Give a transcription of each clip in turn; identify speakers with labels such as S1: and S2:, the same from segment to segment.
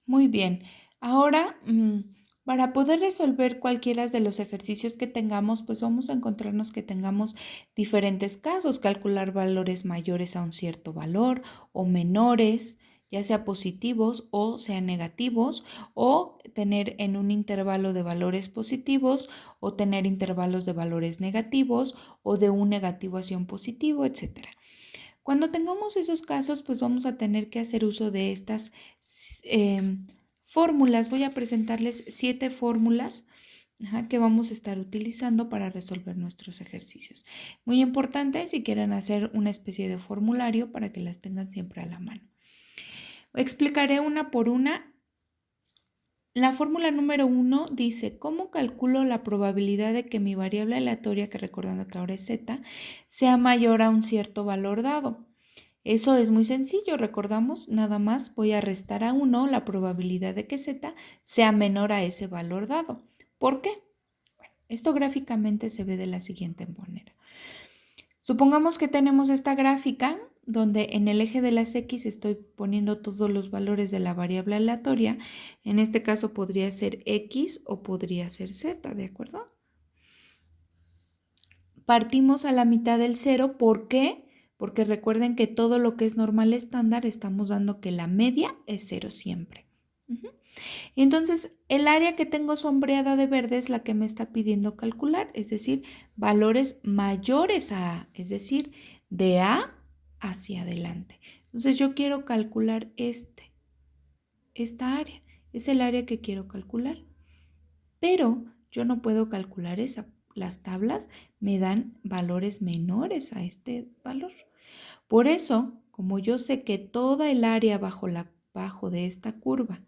S1: Muy bien. Ahora, para poder resolver cualquiera de los ejercicios que tengamos, pues vamos a encontrarnos que tengamos diferentes casos, calcular valores mayores a un cierto valor o menores, ya sea positivos o sean negativos, o tener en un intervalo de valores positivos o tener intervalos de valores negativos o de un negativo hacia un positivo, etcétera. Cuando tengamos esos casos, pues vamos a tener que hacer uso de estas fórmulas. Voy a presentarles 7 fórmulas que vamos a estar utilizando para resolver nuestros ejercicios. Muy importante si quieren hacer una especie de formulario para que las tengan siempre a la mano. Explicaré una por una. La fórmula número 1 dice, ¿cómo calculo la probabilidad de que mi variable aleatoria, que recordando que ahora es z, sea mayor a un cierto valor dado? Eso es muy sencillo, recordamos, nada más voy a restar a 1 la probabilidad de que z sea menor a ese valor dado. ¿Por qué? Bueno, esto gráficamente se ve de la siguiente manera. Supongamos que tenemos esta gráfica donde en el eje de las X estoy poniendo todos los valores de la variable aleatoria. En este caso podría ser X o podría ser Z, ¿de acuerdo? Partimos a la mitad del cero, ¿por qué? Porque recuerden que todo lo que es normal estándar estamos dando que la media es 0 siempre. Entonces, el área que tengo sombreada de verde es la que me está pidiendo calcular, es decir, valores mayores a A, es decir, de A hacia adelante. Entonces, yo quiero calcular esta área, es el área que quiero calcular, pero yo no puedo calcular esa. Las tablas me dan valores menores a este valor. Por eso, como yo sé que toda el área bajo de esta curva,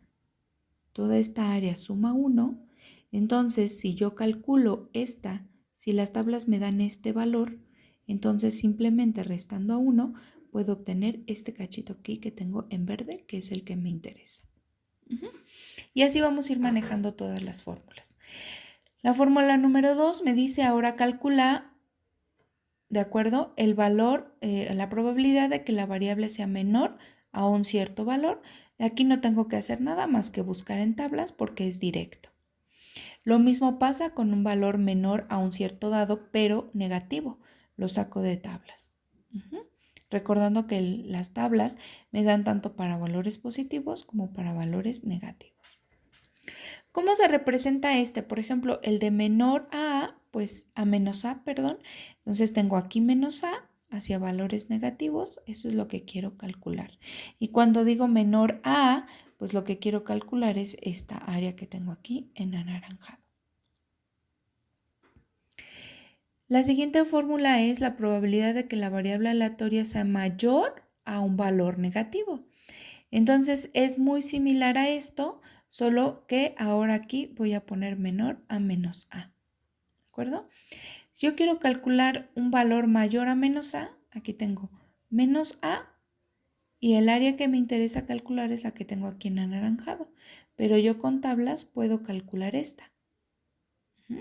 S1: toda esta área suma 1, entonces si yo calculo esta, si las tablas me dan este valor, entonces simplemente restando a 1 puedo obtener este cachito aquí que tengo en verde, que es el que me interesa. Y así vamos a ir manejando todas las fórmulas. La fórmula número 2 me dice ahora calcula, ¿de acuerdo? El valor, la probabilidad de que la variable sea menor a un cierto valor. Aquí no tengo que hacer nada más que buscar en tablas porque es directo. Lo mismo pasa con un valor menor a un cierto dado, pero negativo. Lo saco de tablas. Recordando que las tablas me dan tanto para valores positivos como para valores negativos. ¿Cómo se representa este? Por ejemplo, el de menor a A, pues a menos A, perdón. Entonces tengo aquí menos A hacia valores negativos, eso es lo que quiero calcular. Y cuando digo menor a A, pues lo que quiero calcular es esta área que tengo aquí en anaranjado. La siguiente fórmula es la probabilidad de que la variable aleatoria sea mayor a un valor negativo. Entonces es muy similar a esto, solo que ahora aquí voy a poner menor a menos A. ¿De acuerdo? Si yo quiero calcular un valor mayor a menos A, aquí tengo menos A y el área que me interesa calcular es la que tengo aquí en anaranjado. Pero yo con tablas puedo calcular esta.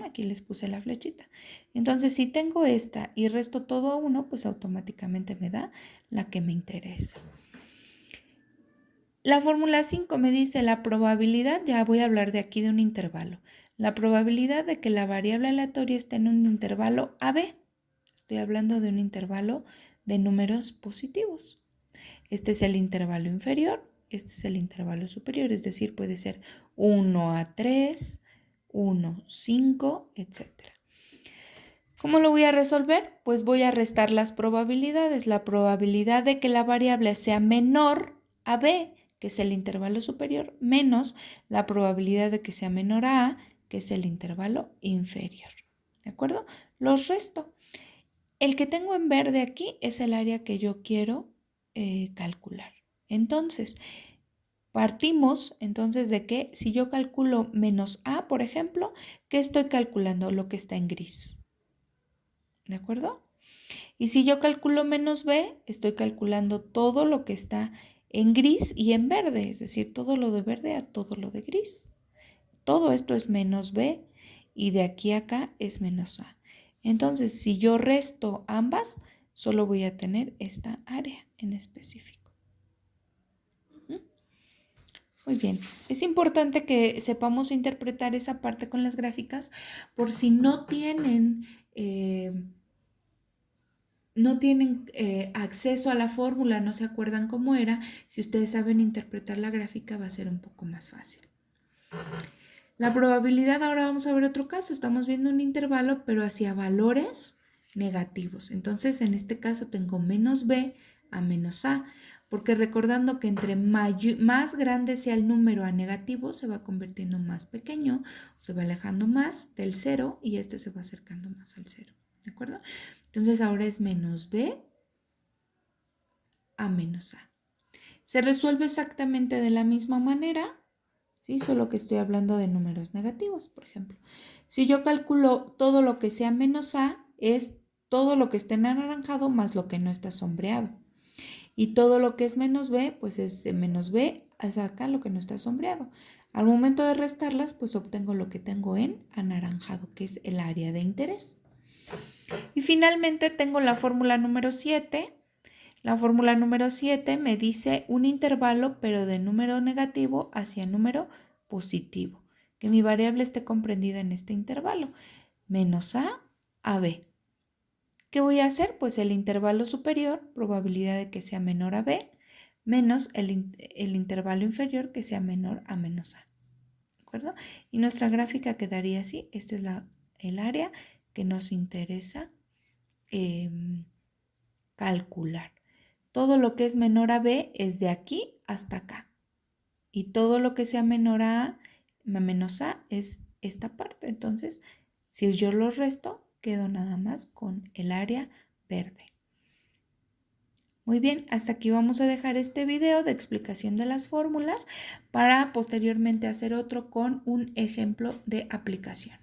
S1: Aquí les puse la flechita. Entonces, si tengo esta y resto todo a 1, pues automáticamente me da la que me interesa. La fórmula 5 me dice la probabilidad, ya voy a hablar de aquí de un intervalo. La probabilidad de que la variable aleatoria esté en un intervalo AB. Estoy hablando de un intervalo de números positivos. Este es el intervalo inferior, este es el intervalo superior, es decir, puede ser 1 a 3, 1, 5, etc. ¿Cómo lo voy a resolver? Pues voy a restar las probabilidades. La probabilidad de que la variable sea menor a b, que es el intervalo superior, menos la probabilidad de que sea menor a a, que es el intervalo inferior. ¿De acuerdo? Los resto. El que tengo en verde aquí es el área que yo quiero calcular. Entonces, partimos entonces de que si yo calculo menos a, por ejemplo, ¿qué estoy calculando? Lo que está en gris. ¿De acuerdo? Y si yo calculo menos b, estoy calculando todo lo que está en gris y en verde, es decir, todo lo de verde a todo lo de gris. Todo esto es menos b y de aquí a acá es menos a. Entonces, si yo resto ambas, solo voy a tener esta área en específico. Muy bien, es importante que sepamos interpretar esa parte con las gráficas por si no tienen, acceso a la fórmula, no se acuerdan cómo era. Si ustedes saben interpretar la gráfica va a ser un poco más fácil. La probabilidad, ahora vamos a ver otro caso, estamos viendo un intervalo pero hacia valores negativos. Entonces en este caso tengo menos b a menos a, porque recordando que entre más grande sea el número a negativo se va convirtiendo más pequeño, se va alejando más del 0 y este se va acercando más al 0, ¿de acuerdo? Entonces ahora es menos b a menos a. Se resuelve exactamente de la misma manera, ¿sí? Solo que estoy hablando de números negativos, por ejemplo. Si yo calculo todo lo que sea menos a, es todo lo que esté en anaranjado más lo que no está sombreado. Y todo lo que es menos b, pues es de menos b hasta acá lo que no está sombreado. Al momento de restarlas, pues obtengo lo que tengo en anaranjado, que es el área de interés. Y finalmente tengo la fórmula número 7. La fórmula número 7 me dice un intervalo, pero de número negativo hacia número positivo. Que mi variable esté comprendida en este intervalo, menos a b. ¿Qué voy a hacer? Pues el intervalo superior, probabilidad de que sea menor a b, menos el intervalo inferior que sea menor a menos a. ¿De acuerdo? Y nuestra gráfica quedaría así. Esta es el área que nos interesa calcular. Todo lo que es menor a b es de aquí hasta acá. Y todo lo que sea menor a menos a es esta parte. Entonces, si yo lo resto, quedo nada más con el área verde. Muy bien, hasta aquí vamos a dejar este video de explicación de las fórmulas para posteriormente hacer otro con un ejemplo de aplicación.